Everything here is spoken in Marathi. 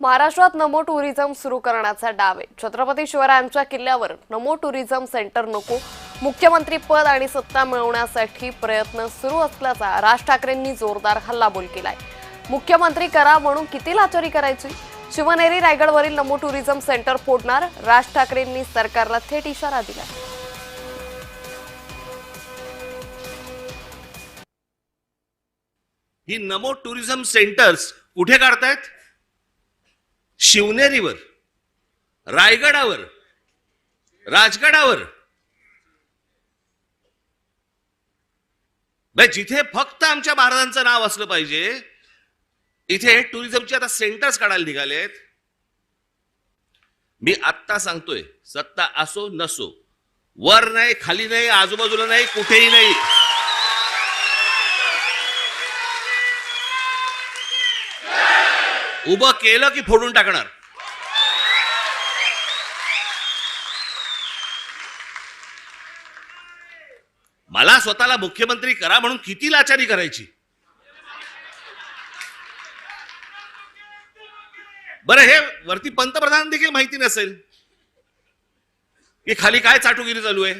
महाराष्ट्रात नमो टुरिझम सुरू करण्याचा डाव आहे। छत्रपती शिवरायांच्या किल्ल्यावर नमो टुरिझम सेंटर नको, मुख्यमंत्री पद आणि सत्ता मिळवण्यासाठी प्रयत्न सुरू असल्याचा राज ठाकरेंनी जोरदार हल्लाबोल केलाय। मुख्यमंत्री करा म्हणून किती लाचारी करायची? शिवनेरी रायगडवरील नमो टुरिझम सेंटर फोडणार, राज ठाकरेंनी सरकारला थेट इशारा दिला। ही नमो टुरिझम सेंटर्स कुठे काढतायत? शिवनेरीवर, रायगडावर, राजगडावर, जिथे फक्त आमच्या महाराजांचं नाव असलं पाहिजे इथे टुरिझमचे आता सेंटर्स काढायला निघालेत। मी आत्ता सांगतोय, सत्ता असो नसो, वर नाही, खाली नाही, आजूबाजूला नाही, कुठेही नाही, उभं केलं की फोडून टाकणार। मला स्वतःला मुख्यमंत्री करा म्हणून किती लाचारी करायची? बरं, हे वरती पंतप्रधान देखील माहिती नसेल की खाली काय चाटुगिरी चालू आहे।